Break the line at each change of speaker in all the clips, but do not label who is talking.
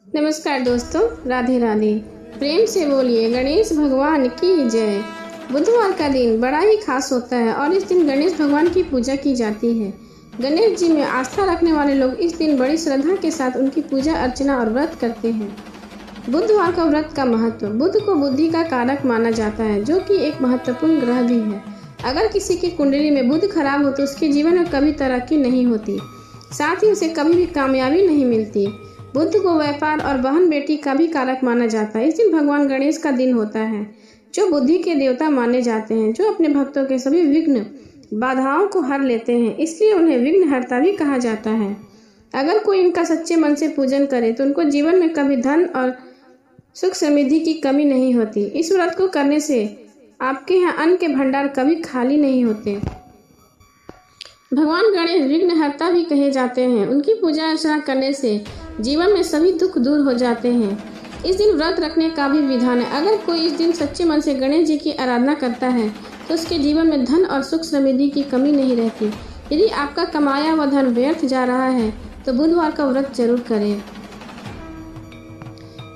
नमस्कार दोस्तों, राधे राधे। प्रेम से बोलिए गणेश भगवान की जय। बुधवार का दिन बड़ा ही खास होता है और इस दिन गणेश भगवान की पूजा की जाती है। गणेश जी में आस्था रखने वाले लोग इस दिन बड़ी श्रद्धा के साथ उनकी पूजा अर्चना और व्रत करते हैं। बुधवार का व्रत का महत्व। बुध को बुद्धि का कारक माना जाता है, जो कि एक महत्वपूर्ण ग्रह भी है। अगर किसी की कुंडली में बुध खराब हो तो उसके जीवन में कभी तरक्की नहीं होती, साथ ही उसे कभी भी कामयाबी नहीं मिलती। बुध को व्यापार और बहन बेटी का भी कारक माना जाता है। इस दिन भगवान गणेश का दिन होता है, जो बुद्धि के देवता माने जाते हैं, जो अपने भक्तों के सभी विघ्न बाधाओं को हर लेते हैं, इसलिए उन्हें विघ्नहर्ता भी कहा जाता है। अगर कोई इनका सच्चे मन से पूजन करे तो उनको जीवन में कभी धन और सुख समृद्धि की कमी नहीं होती। इस व्रत को करने से आपके यहाँ अन्न के भंडार कभी खाली नहीं होते। भगवान गणेश विघ्नहर्ता भी कहे जाते हैं। उनकी पूजा अर्चना करने से जीवन में सभी दुख दूर हो जाते हैं। इस दिन व्रत रखने का भी विधान है। अगर कोई इस दिन सच्चे मन से गणेश जी की आराधना करता है तो उसके जीवन में धन और सुख समृद्धि की कमी नहीं रहती। यदि आपका कमाया हुआ धन व्यर्थ जा रहा है तो बुधवार का व्रत जरूर करें।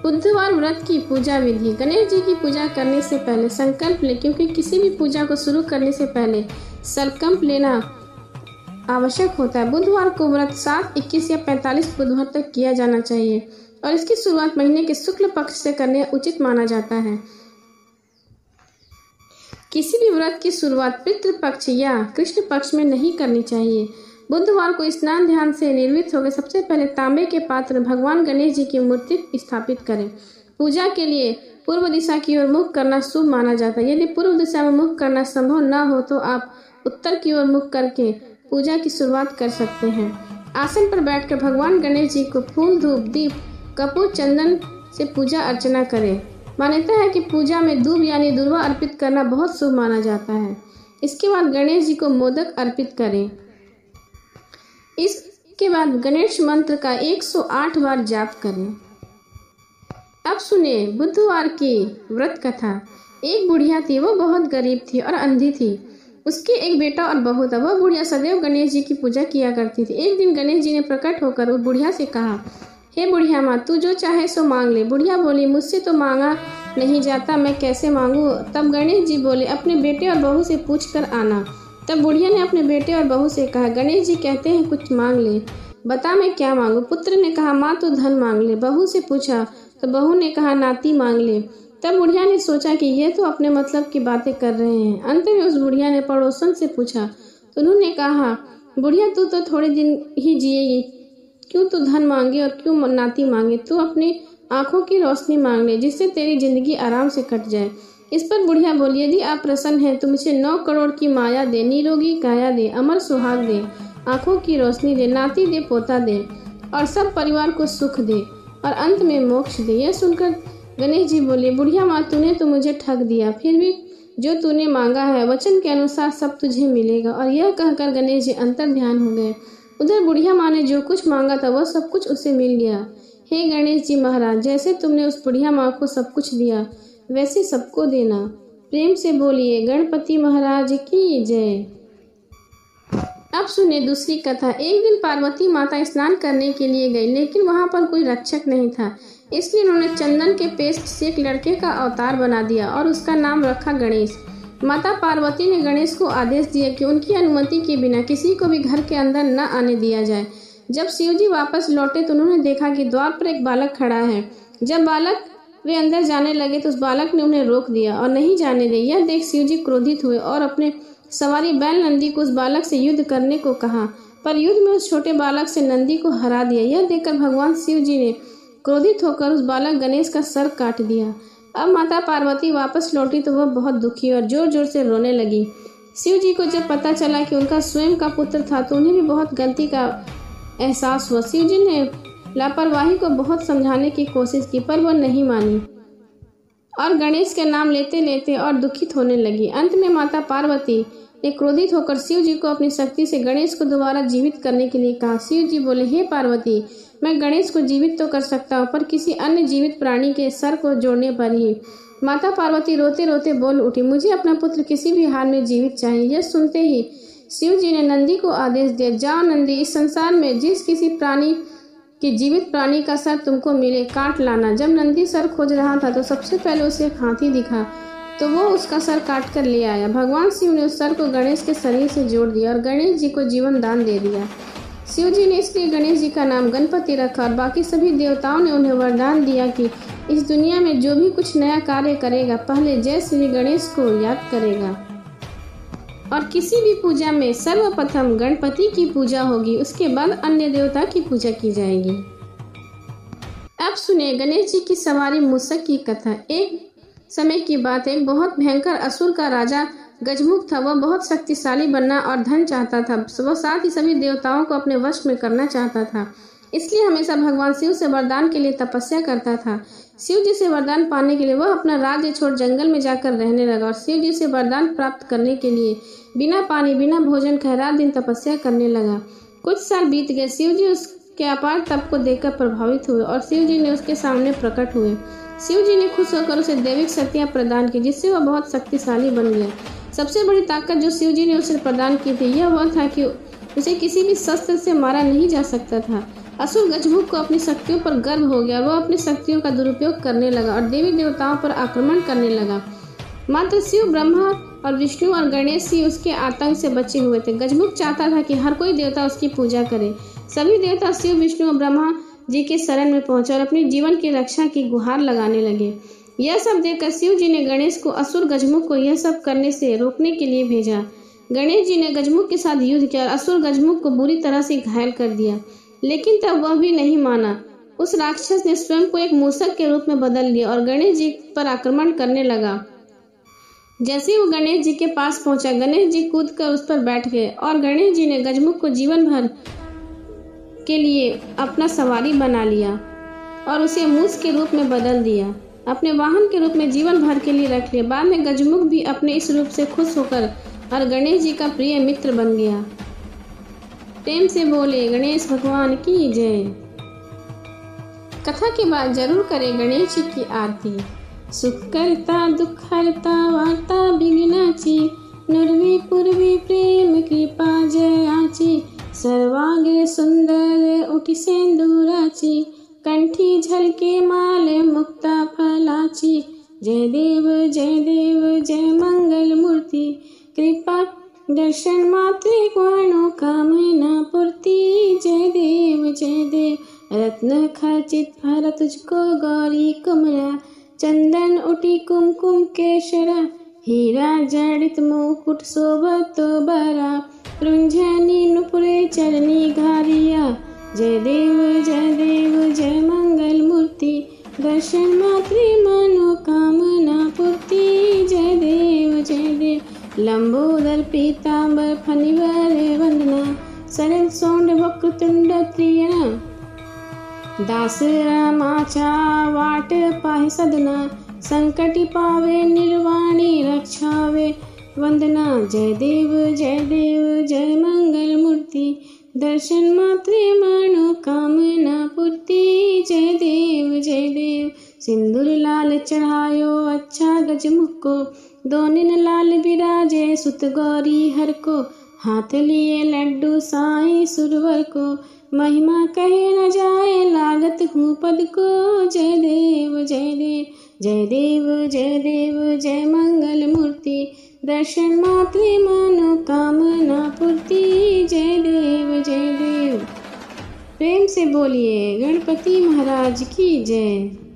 बुधवार व्रत की पूजा विधि। गणेश जी की पूजा करने से पहले संकल्प लें, क्योंकि किसी भी पूजा को शुरू करने से पहले संकल्प लेना आवश्यक होता है। बुधवार को व्रत 7, 21 या 45 बुधवार तक किया जाना चाहिए और इसकी शुरुआत महीने के शुक्ल पक्ष से करने उचित माना जाता है। किसी भी व्रत की शुरुआत पितृ पक्ष या कृष्ण पक्ष में नहीं करनी चाहिए। बुधवार को स्नान ध्यान से निर्वृत्त होकर सबसे पहले तांबे के पात्र में भगवान गणेश जी की मूर्ति स्थापित करें। पूजा के लिए पूर्व दिशा की ओर मुख करना शुभ माना जाता है। यदि पूर्व दिशा में मुख करना संभव न हो तो आप उत्तर की ओर मुख करके पूजा की शुरुआत कर सकते हैं। आसन पर बैठकर भगवान गणेश जी को फूल, धूप, दीप, कपूर, चंदन से पूजा अर्चना करें। मान्यता है कि पूजा में दूब यानी दुर्वा अर्पित करना बहुत शुभ माना जाता है। इसके बाद गणेश जी को मोदक अर्पित करें। इसके बाद गणेश मंत्र का 108 बार जाप करें। अब सुने बुधवार की व्रत कथा। एक बुढ़िया थी, वो बहुत गरीब थी और अंधी थी। उसके एक बेटा और बहू था। वह बुढ़िया सदैव गणेश जी की पूजा किया करती थी। एक दिन गणेश जी ने प्रकट होकर उस बुढ़िया से कहा, हे बुढ़िया माँ, तू जो चाहे सो मांग ले। बुढ़िया बोली, मुझसे तो मांगा नहीं जाता, मैं कैसे मांगू। तब गणेश जी बोले, अपने बेटे और बहू से पूछ कर आना। तब बुढ़िया ने अपने बेटे और बहू से कहा, गणेश जी कहते हैं कुछ मांग ले, बता मैं क्या मांगू। पुत्र ने कहा, माँ तो धन मांग ले। बहू से पूछा तो बहू ने कहा, नाती मांग ले। तब बुढ़िया ने सोचा कि ये तो अपने मतलब की बातें कर रहे हैं। अंत में उस बुढ़िया ने पड़ोसन से पूछा तो उन्होंने कहा, बुढ़िया तू तो थोड़े दिन ही जिएगी, क्यों तू धन मांगे और क्यों नाती मांगे। तू अपनी आंखों की रोशनी मांग ले, जिससे तेरी जिंदगी आराम से कट जाए। इस पर बुढ़िया बोली, यदि आप प्रसन्न हैं तो मुझे 9 करोड़ की माया दे, निरोगी काया दे, अमर सुहाग दे, आंखों की रोशनी दे, नाती दे, पोता दे और सब परिवार को सुख दे और अंत में मोक्ष दे। यह सुनकर गणेश जी बोले, बुढ़िया माँ, तूने तो मुझे ठग दिया, फिर भी जो तूने मांगा है वचन के अनुसार सब तुझे मिलेगा। और यह कहकर गणेश जी अंतर ध्यान हो गए। उधर बुढ़िया माँ ने जो कुछ मांगा था वह सब कुछ उसे मिल गया। हे गणेश जी महाराज, जैसे तुमने उस बुढ़िया माँ को सब कुछ दिया वैसे सबको देना। प्रेम से बोलिए गणपति महाराज की जय। अब सुने दूसरी कथा। एक दिन पार्वती माता स्नान करने के लिए गई, लेकिन वहां पर कोई रक्षक नहीं था। इसलिए उन्होंने चंदन के पेस्ट से एक लड़के का अवतार बना दिया और उसका नाम रखा गणेश। माता पार्वती ने गणेश को आदेश दिया कि उनकी अनुमति के बिना किसी को भी घर के अंदर न आने दिया जाए। जब शिवजी वापस लौटे तो उन्होंने देखा कि द्वार पर एक बालक खड़ा है। जब बालक वे अंदर जाने लगे तो उस बालक ने उन्हें रोक दिया और नहीं जाने दिया। यह देख शिवजी क्रोधित हुए और अपने सवारी बैल नंदी को उस बालक से युद्ध करने को कहा, पर युद्ध में उस छोटे बालक से नंदी को हरा दिया। यह देखकर भगवान शिव जी ने क्रोधित होकर उस बालक गणेश का सर काट दिया। अब माता पार्वती वापस लौटी तो वह बहुत दुखी और जोर जोर से रोने लगी। शिव जी को जब पता चला कि उनका स्वयं का पुत्र था तो उन्हें भी बहुत गलती का एहसास हुआ। शिव जी ने लापरवाही को बहुत समझाने की कोशिश की, पर वह नहीं मानी और गणेश के नाम लेते लेते और दुखित होने लगी। अंत में माता पार्वती ने क्रोधित होकर शिव जी को अपनी शक्ति से गणेश को दोबारा जीवित करने के लिए कहा। शिव जी बोले, हे पार्वती, मैं गणेश को जीवित तो कर सकता हूँ, पर किसी अन्य जीवित प्राणी के सर को जोड़ने पर ही। माता पार्वती रोते रोते बोल उठी, मुझे अपना पुत्र किसी भी हाल में जीवित चाहिए। यह सुनते ही शिव जी ने नंदी को आदेश दिया, जाओ नंदी, इस संसार में जिस किसी प्राणी कि जीवित प्राणी का सर तुमको मिले, काट लाना। जब नंदी सर खोज रहा था तो सबसे पहले उसे एक हाथी दिखा, तो वो उसका सर काट कर ले आया। भगवान शिव ने उस सर को गणेश के शरीर से जोड़ दिया और गणेश जी को जीवन दान दे दिया। शिव जी ने इसलिए गणेश जी का नाम गणपति रखा और बाकी सभी देवताओं ने उन्हें वरदान दिया कि इस दुनिया में जो भी कुछ नया कार्य करेगा पहले जय श्री गणेश को याद करेगा और किसी भी पूजा में सर्वप्रथम गणपति की पूजा होगी, उसके बाद अन्य देवता की पूजा की जाएगी। अब सुनिए गणेश जी की सवारी मूषक की कथा। एक समय की बात है, बहुत भयंकर असुर का राजा गजमुख था। वह बहुत शक्तिशाली बनना और धन चाहता था। वह साथ ही सभी देवताओं को अपने वश में करना चाहता था, इसलिए हमेशा भगवान शिव से वरदान के लिए तपस्या करता था। शिव जी से वरदान पाने के लिए वह अपना राज्य छोड़ जंगल में जाकर रहने लगा और शिव जी से वरदान प्राप्त करने के लिए बिना पानी बिना भोजन खाए रात दिन तपस्या करने लगा। कुछ साल बीत गए। शिव जी उसके अपार तप को देखकर प्रभावित हुए और शिव जी ने उसके सामने प्रकट हुए। शिव जी ने खुश होकर उसे दैविक शक्तियां प्रदान की, जिससे वह बहुत शक्तिशाली बन गया। सबसे बड़ी ताकत जो शिव जी ने उसे प्रदान की थी यह वह था कि उसे किसी भी शस्त्र से मारा नहीं जा सकता था। असुर गजमुख को अपनी शक्तियों पर गर्व हो गया। वह अपनी शक्तियों का दुरुपयोग करने लगा और देवी देवताओं पर आक्रमण करने लगा। मात्र शिव, ब्रह्मा और विष्णु और गणेश ही उसके आतंक से बचे हुए थे। गजमुख चाहता था कि हर कोई देवता उसकी पूजा करे। सभी देवता शिव, विष्णु और ब्रह्मा जी के शरण में पहुंचे और अपने जीवन की रक्षा की गुहार लगाने लगे। यह सब देखकर शिव जी ने गणेश को असुर गजमुख को यह सब करने से रोकने के लिए भेजा। गणेश जी ने गजमुख के साथ युद्ध किया और असुर गजमुख को बुरी तरह से घायल कर दिया, लेकिन तब वह भी नहीं माना। उस राक्षस ने स्वयं को एक मूषक के रूप में बदल लिया और गणेश जी पर आक्रमण करने लगा। जैसे वो गणेश जी के पास पहुंचा, गणेश जी कूदकर उस पर बैठ गए और गणेश जी ने गजमुख को जीवन भर के लिए अपना सवारी बना लिया और उसे मूस के रूप में बदल दिया, अपने वाहन के रूप में जीवन भर के लिए रख लिया। बाद में गजमुख भी अपने इस रूप से खुश होकर और गणेश जी का प्रिय मित्र बन गया। प्रेम से बोले गणेश भगवान की जय। कथा के बाद जरूर करें गणेश जी की आरती। सुख करता दुख हरता वार्ता विघ्नाची, नुरवी पूर्वी प्रेम कृपा जयाची, सर्वांगे सुंदर उठी सेंदुराची, कंठी झलके माल मुक्ता फलाची, जय देव जय मंगल मूर्ति, कृपा दर्शन मात्रे मनोकामना पूर्ति, जय देव रत्न खचित भर तुझको गौरी कुमरा, चंदन उठी कुमकुम केशरा, हीरा जड़ित मुकुट शोभतो बरा, रुंझनी नुपुरे चरनी घारिया, जय देव जय मंगल मूर्ति, दर्शन मात्रे मनोकामना पूर्ति, जय देव लंबोदर पीतांबर फनिवर वंदना, सरल सोंड वक्रतुंड त्रियना, दास रामाचा वाट पाहि सदना, संकटि पावे निर्वाणी रक्षावे वंदना, जय देव जय मंगल मूर्ति, दर्शन मात्रे मनोकामना पूर्ति, जय देव सिंदूर लाल चढ़ायो अच्छा गजमुख को, दोनिन लाल विराजे सुत गौरी हर को, हाथ लिए लड्डू साईं सुरवर को, महिमा कहे न जाए लागत हूँ पद को, जय देव जय मंगल मूर्ति, दर्शन मात्रे मनोकामना पूर्ति, जय देव। प्रेम से बोलिए गणपति महाराज की जय।